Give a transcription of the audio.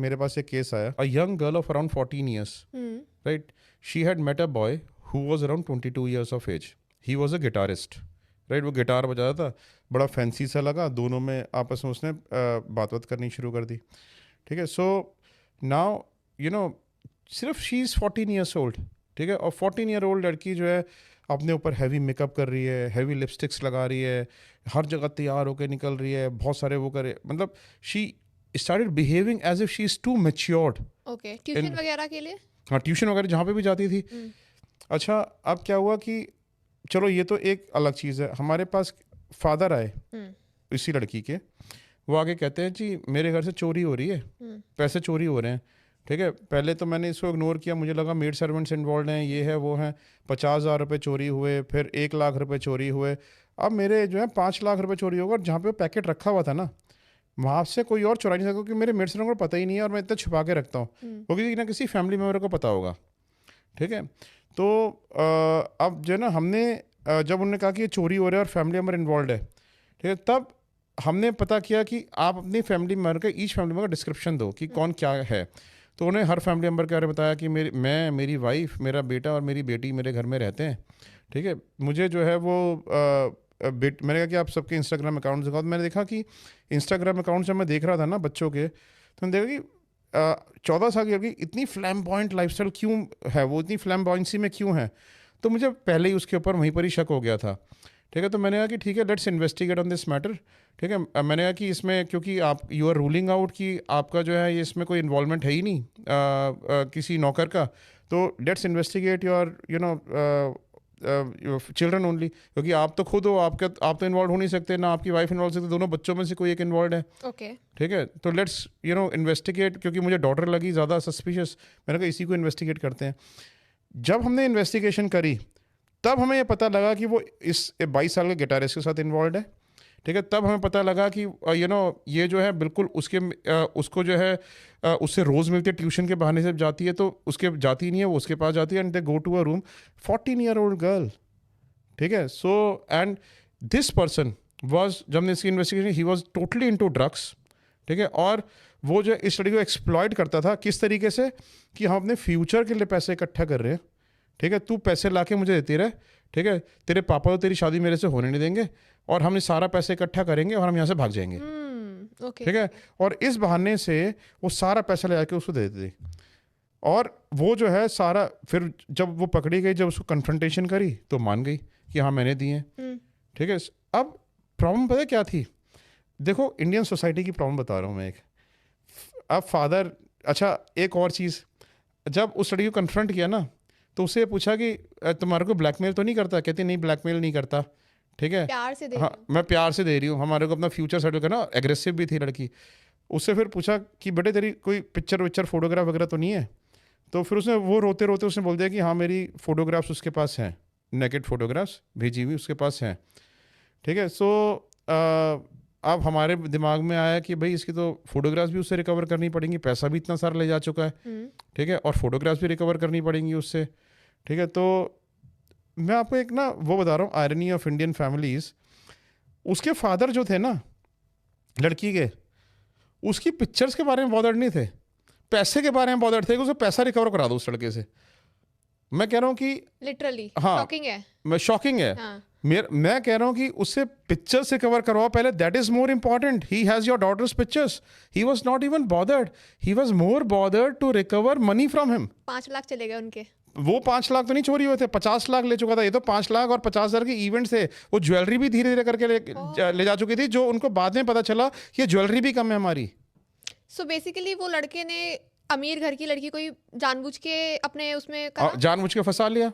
मेरे पास एक केस आया, a young girl of around 14 years, right, she had met a boy who was around 22 years of age. He was a guitarist, right, वो guitar बजा रहा था, बड़ा fancy सा लगा, दोनों में आपस में उसने बात बात करनी शुरू कर दी. ठीक है, सो नाउ यू नो सिर्फ शी इज़ 14 years old. ठीक है, और 14 year old लड़की जो है अपने ऊपर हैवी मेकअप कर रही है, हैवी लिपस्टिक्स लगा रही है, हर जगह तैयार होकर निकल रही है, बहुत सारे वो करे, मतलब she started behaving as if she is too matured. Okay, tuition वगैरह के लिए? हाँ, ट्यूशन वगैरह जहाँ पे भी जाती थी. अच्छा, अब क्या हुआ कि चलो ये तो एक अलग चीज़ है. हमारे पास फादर आए इसी लड़की के, वो आगे कहते हैं जी मेरे घर से चोरी हो रही है, पैसे चोरी हो रहे हैं. ठीक है, पहले तो मैंने इसको इग्नोर किया, मुझे लगा मेड सर्वेंट्स इन्वॉल्व हैं, ये है वो हैं. 50,000 रुपये चोरी हुए, फिर 1 लाख रुपये चोरी हुए. अब मेरे जो है 5 लाख रुपये चोरी होगा, और जहाँ पे वो पैकेट रखा हुआ था ना, वहाँ से कोई और चुरा नहीं सकता, क्योंकि मेरे मेड सर्वेंट को पता ही नहीं है, और मैं इतना छुपा के रखता हूँ, वो किसी ना किसी फैमिली मेम्बर को पता होगा. ठीक है, तो अब जो है ना, हमने जब उन्होंने कहा कि ये चोरी हो रहा है और फैमिली मेम्बर इन्वॉल्व है, ठीक है, तब हमने पता किया कि आप अपनी फैमिली मेम्बर का, ईच फैमिली मेम्बर का डिस्क्रिप्शन दो कि कौन क्या है. तो उन्हें हर फैमिली मेम्बर के बारे में बताया कि मेरी वाइफ, मेरा बेटा और मेरी बेटी मेरे घर में रहते हैं. ठीक है, मुझे जो है वो मैंने कहा कि आप सबके इंस्टाग्राम अकाउंट दिखाओ. तो मैंने देखा कि इंस्टाग्राम अकाउंट जब मैं देख रहा था ना बच्चों के, तो मैंने देखा कि 14 साल की लड़की इतनी फ्लैम्बॉयंट लाइफस्टाइल क्यों है, वो इतनी फ्लैम्बॉयंसी में क्यों है. तो मुझे पहले ही उसके ऊपर वहीं पर ही शक हो गया था. ठीक है, तो मैंने कहा कि ठीक है, let's investigate on this matter. ठीक है, मैंने कहा कि इसमें, क्योंकि आप यू आर रूलिंग आउट कि आपका जो है ये इसमें कोई इन्वॉल्वमेंट है ही नहीं किसी नौकर का, तो let's investigate your children only, क्योंकि आप तो खुद हो, आप तो इन्वॉल्व हो नहीं सकते, ना आपकी वाइफ इन्वॉल्व सकते, दोनों बच्चों में से कोई एक इन्वॉल्व है. ओके, ठीक है, तो लेट्स इन्वेस्टिगेट, क्योंकि मुझे डॉटर लगी ज़्यादा सस्पिशियस. मैंने कहा इसी को इन्वेस्टिगेट करते हैं. जब हमने इन्वेस्टिगेशन करी, तब हमें ये पता लगा कि वो इस 22 साल के गिटारिस्ट के साथ इन्वॉल्व है. ठीक है, तब हमें पता लगा कि ये जो है बिल्कुल उसको जो है उससे रोज़ मिलती है, ट्यूशन के बहाने से जाती है, तो उसके जाती नहीं है, वो उसके पास जाती है, and they go to a room. 14 year old girl. ठीक है, so and this person was, जब हमने इसकी investigation, he was totally into drugs. ठीक है, और वो जो इस लड़की को एक्सप्लॉइट करता था, किस तरीके से कि हम अपने फ्यूचर के लिए पैसे इकट्ठा कर रहे हैं. ठीक है, तू पैसे लाके मुझे देती रहे. ठीक है, तेरे पापा तो तेरी शादी मेरे से होने नहीं देंगे, और हम सारा पैसे इकट्ठा करेंगे और हम यहाँ से भाग जाएंगे. ओके, ठीक है, और इस बहाने से वो सारा पैसा ले जाके उसको दे देते थे. और वो जो है सारा, फिर जब वो पकड़ी गई, जब उसको कन्फ्रंटेशन करी, तो मान गई कि हाँ मैंने दिए हैं. ठीक है, अब प्रॉब्लम पता है क्या थी? देखो, इंडियन सोसाइटी की प्रॉब्लम बता रहा हूँ मैं एक. अब फादर, अच्छा एक और चीज़, जब उस लड़की को कन्फ्रंट किया ना, तो उससे पूछा कि तुम्हारे को ब्लैकमेल तो नहीं करता? कहती नहीं, ब्लैकमेल नहीं करता. ठीक है, प्यार से दे हाँ, मैं प्यार से दे रही हूँ, हमारे को अपना फ्यूचर सेटल करना. एग्रेसिव भी थी लड़की. उससे फिर पूछा कि बेटे तेरी कोई पिक्चर फोटोग्राफ वगैरह तो नहीं है? तो फिर उसने, वो रोते रोते उसने बोल दिया कि हाँ मेरी फोटोग्राफ्स उसके पास हैं, नेकेड फोटोग्राफ्स भेजी हुई उसके पास हैं. ठीक है, सो अब हमारे दिमाग में आया कि भाई इसकी तो फोटोग्राफ्स भी उससे रिकवर करनी पड़ेंगी, पैसा भी इतना सारा ले जा चुका है. ठीक है, और फोटोग्राफ्स भी रिकवर करनी पड़ेंगी उससे. ठीक है, तो मैं आपको एक ना वो बता रहा हूँ, आयरनी ऑफ इंडियन फैमिलीज. उसके फादर जो थे ना लड़की के, उसकी पिक्चर्स के बारे में बॉदर्ड नहीं थे, पैसे के बारे में बॉदर्ड थे कि उसे पैसा रिकवर करा दो उस लड़के से. मैं कह रहा हूँ कि लिटरली हाँ, शॉकिंग है. मैं शॉकिंग है. हाँ. मैं कह रहा हूँ कि उससे पिक्चर से कवर करवाओ पहले, that is more important. He has your daughter's pictures. He was not even bothered, he was more bothered to recover money from him. 5 lakh चले गए उनके. वो 5 लाख तो नहीं चोरी हुए थे, 50 लाख ले चुका था. ये तो 5 लाख और 50,000 के इवेंट्स थे. वो ज्वेलरी भी धीरे धीरे करके ले जा चुकी थी, जो उनको बाद में पता चला कि ये ज्वेलरी भी कम है हमारी. सो बेसिकली वो लड़के ने अमीर घर की लड़की को ही जानबूझ के अपने उसमें करा. जानबूझ के फंसा लिया.